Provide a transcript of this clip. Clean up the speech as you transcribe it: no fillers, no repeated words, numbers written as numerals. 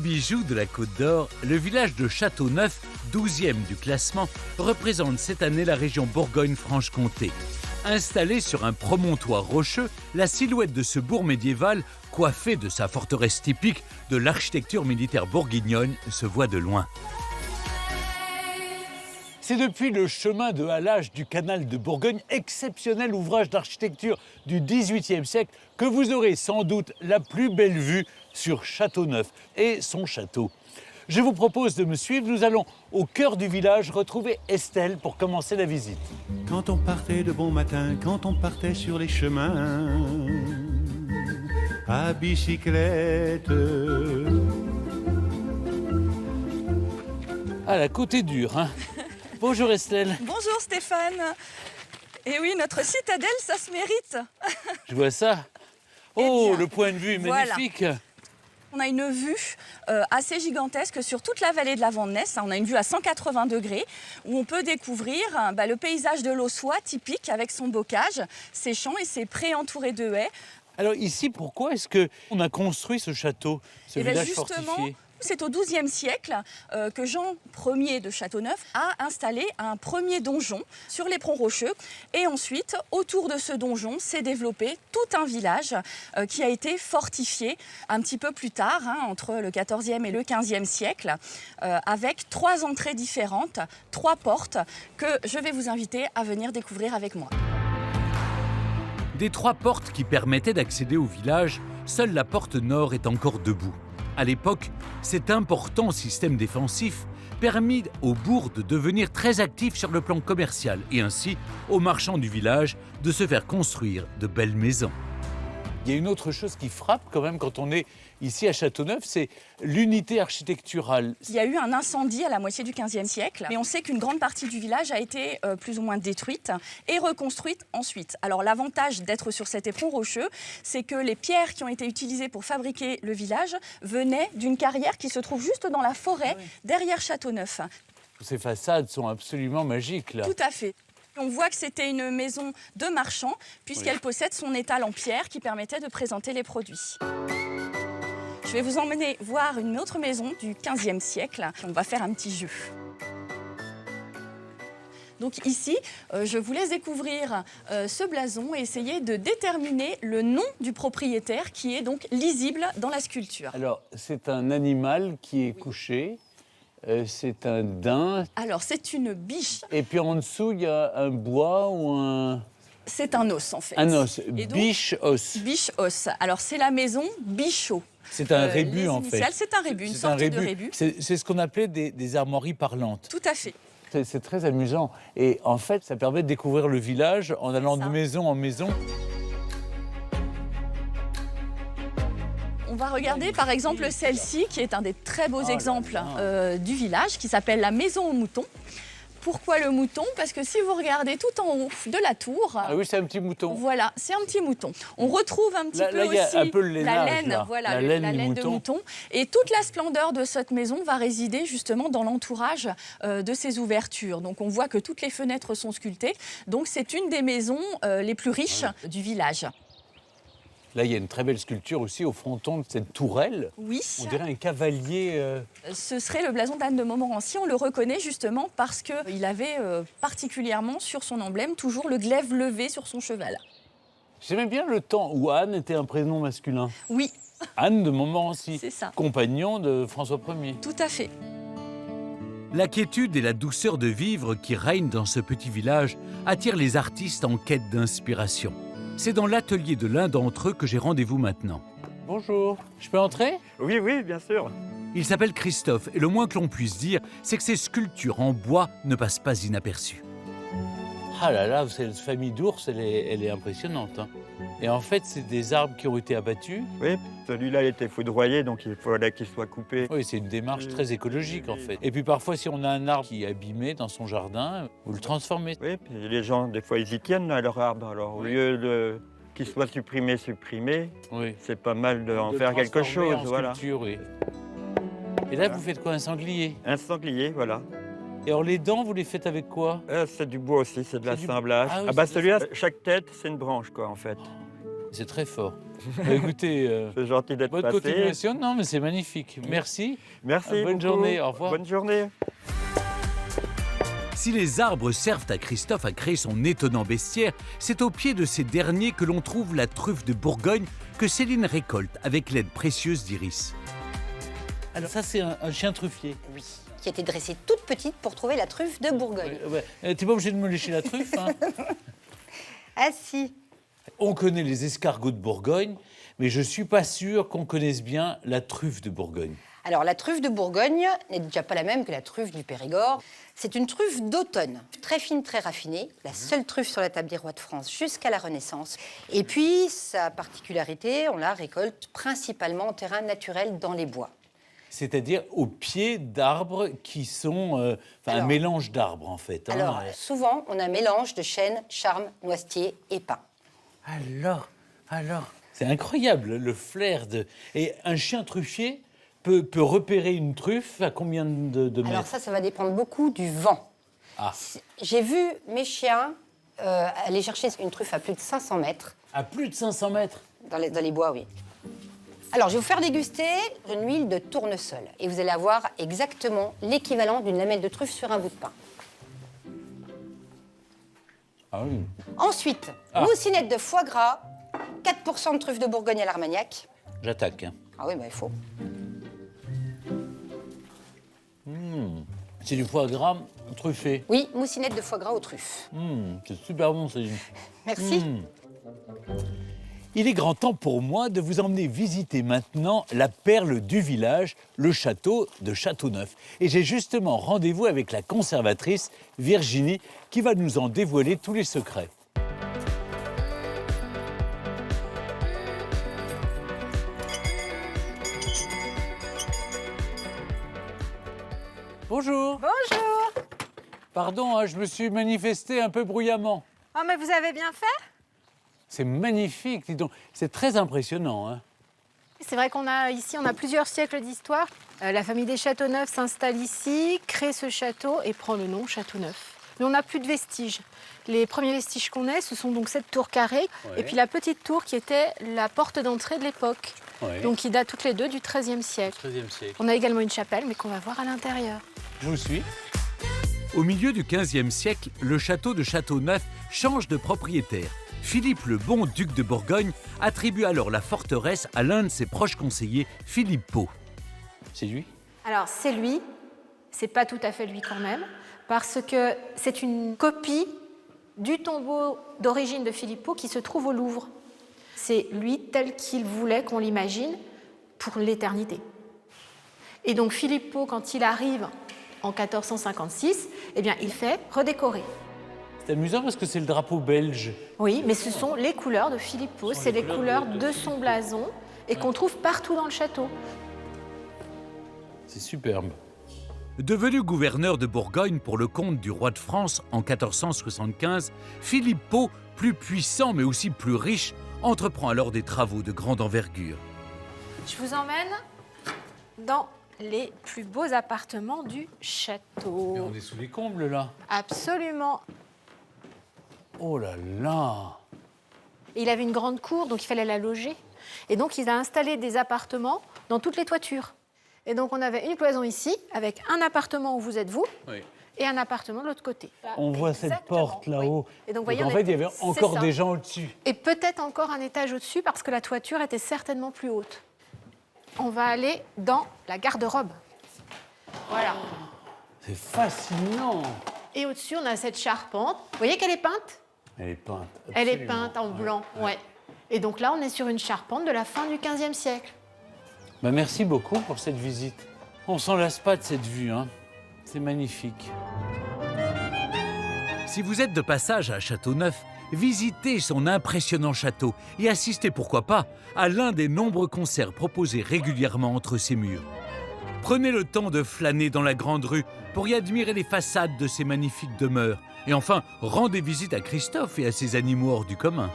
bijou de la Côte d'Or, le village de Châteauneuf, 12e du classement, représente cette année la région Bourgogne-Franche-Comté. Installé sur un promontoire rocheux, la silhouette de ce bourg médiéval, coiffé de sa forteresse typique de l'architecture militaire bourguignonne, se voit de loin. C'est depuis le chemin de halage du canal de Bourgogne, exceptionnel ouvrage d'architecture du XVIIIe siècle, que vous aurez sans doute la plus belle vue sur Châteauneuf et son château. Je vous propose de me suivre, nous allons au cœur du village retrouver Estelle pour commencer la visite. Quand on partait de bon matin, quand on partait sur les chemins, à bicyclette. Ah, la côte est dure, hein. Bonjour Estelle. Bonjour Stéphane. Et oui, notre citadelle, ça se mérite. Je vois ça. Oh, le point de vue est magnifique. Voilà. On a une vue assez gigantesque sur toute la vallée de la Vandenesse. On a une vue à 180 degrés où on peut découvrir le paysage de l'Aussois typique avec son bocage, ses champs et ses prés entourés de haies. Alors ici, pourquoi est-ce qu'on a construit ce château, ce village fortifié ? C'est au XIIe siècle que Jean Ier de Châteauneuf a installé un premier donjon sur les Pronts Rocheux. Et ensuite, autour de ce donjon, s'est développé tout un village qui a été fortifié un petit peu plus tard, entre le XIVe et le XVe siècle, avec 3 entrées différentes, 3 portes que je vais vous inviter à venir découvrir avec moi. Des 3 portes qui permettaient d'accéder au village, seule la porte nord est encore debout. À l'époque, cet important système défensif permit au bourg de devenir très actif sur le plan commercial et ainsi aux marchands du village de se faire construire de belles maisons. Il y a une autre chose qui frappe quand même quand on est ici à Châteauneuf, c'est l'unité architecturale. Il y a eu un incendie à la moitié du XVe siècle, mais on sait qu'une grande partie du village a été plus ou moins détruite et reconstruite ensuite. Alors l'avantage d'être sur cet éperon rocheux, c'est que les pierres qui ont été utilisées pour fabriquer le village venaient d'une carrière qui se trouve juste dans la forêt, derrière Châteauneuf. Ces façades sont absolument magiques là. Tout à fait. On voit que c'était une maison de marchand, puisqu'elle possède son étal en pierre qui permettait de présenter les produits. Je vais vous emmener voir une autre maison du XVe siècle. On va faire un petit jeu. Donc ici, je vous laisse découvrir ce blason et essayer de déterminer le nom du propriétaire qui est donc lisible dans la sculpture. Alors, c'est un animal qui est couché. C'est un daim. Alors, c'est une biche. Et puis en dessous, il y a un bois ou un... C'est un os, en fait. Un os, biche-os. Biche-os. Alors, c'est la maison Bichot. C'est un rébus, en fait. C'est un rébus, une sorte de rébus. C'est ce qu'on appelait des armoiries parlantes. Tout à fait. C'est très amusant. Et en fait, ça permet de découvrir le village en allant de maison en maison. On va regarder par exemple celle-ci, qui est un des très beaux exemples du village, qui s'appelle la maison aux moutons. Pourquoi le mouton? Parce que si vous regardez tout en haut de la tour... Ah oui, c'est un petit mouton. Voilà, c'est un petit mouton. On retrouve un petit peu y a aussi un peu le la lainage, laine, voilà, la laine de mouton. Et toute la splendeur de cette maison va résider justement dans l'entourage de ces ouvertures. Donc on voit que toutes les fenêtres sont sculptées. Donc c'est une des maisons les plus riches du village. Là, il y a une très belle sculpture aussi au fronton de cette tourelle. Oui. On dirait un cavalier. Ce serait le blason d'Anne de Montmorency. On le reconnaît justement parce qu'il avait particulièrement sur son emblème toujours le glaive levé sur son cheval. J'aimais bien le temps où Anne était un prénom masculin. Oui. Anne de Montmorency. C'est ça. Compagnon de François Ier. Tout à fait. La quiétude et la douceur de vivre qui règnent dans ce petit village attirent les artistes en quête d'inspiration. C'est dans l'atelier de l'un d'entre eux que j'ai rendez-vous maintenant. Bonjour, je peux entrer? Oui, oui, bien sûr. Il s'appelle Christophe et le moins que l'on puisse dire, c'est que ses sculptures en bois ne passent pas inaperçues. Ah là là, cette famille d'ours, elle est impressionnante. Hein. Et en fait, c'est des arbres qui ont été abattus. Oui, celui-là était foudroyé, donc il fallait qu'il soit coupé. Oui, c'est une démarche très écologique en fait. Et puis parfois, si on a un arbre qui est abîmé dans son jardin, vous le transformez. Oui, puis les gens, des fois, ils y tiennent à leur arbre. Alors, au lieu qu'il soit supprimé, oui. C'est pas mal d'en faire quelque chose. En sculpture, oui. Et là, vous faites quoi? Un sanglier? Un sanglier, voilà. Et alors, les dents, vous les faites avec quoi? C'est du bois aussi, c'est de l'assemblage. Ah oui, Celui-là, chaque tête, c'est une branche, quoi, en fait. C'est très fort. Écoutez, C'est gentil d'être bonne passé. continuation. Non, mais c'est magnifique. Merci. Merci Bonne beaucoup. journée, au revoir. Bonne journée. Si les arbres servent à Christophe à créer son étonnant bestiaire, c'est au pied de ces derniers que l'on trouve la truffe de Bourgogne que Céline récolte avec l'aide précieuse d'Iris. Alors ça, c'est un chien truffier. Oui, qui a été dressée toute petite pour trouver la truffe de Bourgogne. T'es pas obligé de me lécher la truffe, hein. Ah si. On connaît les escargots de Bourgogne, mais je suis pas sûr qu'on connaisse bien la truffe de Bourgogne. Alors la truffe de Bourgogne n'est déjà pas la même que la truffe du Périgord. C'est une truffe d'automne, très fine, très raffinée, la seule truffe sur la table des rois de France jusqu'à la Renaissance. Et puis, sa particularité, on la récolte principalement en terrain naturel dans les bois. C'est-à-dire au pied d'arbres qui sont un Alors- mélange d'arbres, en fait. hein. Alors, souvent, on a un mélange de chêne, charme, noisetier et pin. Alors, c'est incroyable le flair de. Et un chien truffier peut repérer une truffe à combien de Alors mètres? ça va dépendre beaucoup du vent. Ah. J'ai vu mes chiens aller chercher une truffe à plus de 500 mètres, À plus de 500 mètres. dans les bois, oui. Alors, je vais vous faire déguster une huile de tournesol. Et vous allez avoir exactement l'équivalent d'une lamelle de truffe sur un bout de pain. Ah oui. Ensuite, Ah. moussinette de foie gras, 4% de truffe de Bourgogne à l'Armagnac. J'attaque. hein. Ah oui, bah, il faut. C'est du foie gras truffé. Oui, moussinette de foie gras aux truffes. C'est super bon, Céline. Merci. Il est grand temps pour moi de vous emmener visiter maintenant la perle du village, le château de Châteauneuf. Et j'ai justement rendez-vous avec la conservatrice Virginie qui va nous en dévoiler tous les secrets. Bonjour. Bonjour. Pardon, hein, je me suis manifesté un peu bruyamment. Oh, mais vous avez bien fait. C'est magnifique, dis donc. C'est très impressionnant. Hein. C'est vrai qu'on a ici, on a plusieurs siècles d'histoire. La famille des Châteauneuf s'installe ici, crée ce château et prend le nom Châteauneuf. Mais on n'a plus de vestiges. Les premiers vestiges qu'on ait, ce sont donc cette tour carrée et puis la petite tour qui était la porte d'entrée de l'époque. Ouais. Donc qui date toutes les deux du XIIIe siècle. 13e siècle. On a également une chapelle, mais qu'on va voir à l'intérieur. Je vous suis. Au milieu du XVe siècle, le château de Châteauneuf change de propriétaire. Philippe le Bon, duc de Bourgogne, attribue alors la forteresse à l'un de ses proches conseillers, Philippe Pau. C'est lui? Alors c'est lui, c'est pas tout à fait lui quand même, parce que c'est une copie du tombeau d'origine de Philippe Pau qui se trouve au Louvre. C'est lui tel qu'il voulait qu'on l'imagine pour l'éternité. Et donc Philippe Pau, quand il arrive en 1456, eh bien, il fait redécorer. C'est amusant parce que c'est le drapeau belge. Oui, mais ce sont les couleurs de Philippe Pau, c'est les couleurs de son blason et qu'on trouve partout dans le château. C'est superbe. Devenu gouverneur de Bourgogne pour le compte du roi de France en 1475, Philippe Pau, plus puissant mais aussi plus riche, entreprend alors des travaux de grande envergure. Je vous emmène dans les plus beaux appartements du château. Mais on est sous les combles, là. Absolument. Oh là là! Et il avait une grande cour, donc il fallait la loger. Et donc il a installé des appartements dans toutes les toitures. Et donc on avait une cloison ici, avec un appartement où vous êtes vous, et un appartement de l'autre côté. On voit cette Exactement, porte là-haut. oui. Et donc, Donc, voyez, en on fait, est- il y avait c'est encore ça. des gens au-dessus. Et peut-être encore un étage au-dessus, parce que la toiture était certainement plus haute. On va aller dans la garde-robe. Voilà. C'est fascinant! Et au-dessus, on a cette charpente. Vous voyez qu'elle est peinte? Elle est peinte. Elle est absolument. peinte en blanc, ouais. Et donc là, on est sur une charpente de la fin du XVe siècle. Bah, merci beaucoup pour cette visite. On s'en lasse pas de cette vue, hein. C'est magnifique. Si vous êtes de passage à Châteauneuf, visitez son impressionnant château et assistez pourquoi pas à l'un des nombreux concerts proposés régulièrement entre ses murs. Prenez le temps de flâner dans la grande rue pour y admirer les façades de ces magnifiques demeures. Et enfin, rendez visite à Christophe et à ses animaux hors du commun.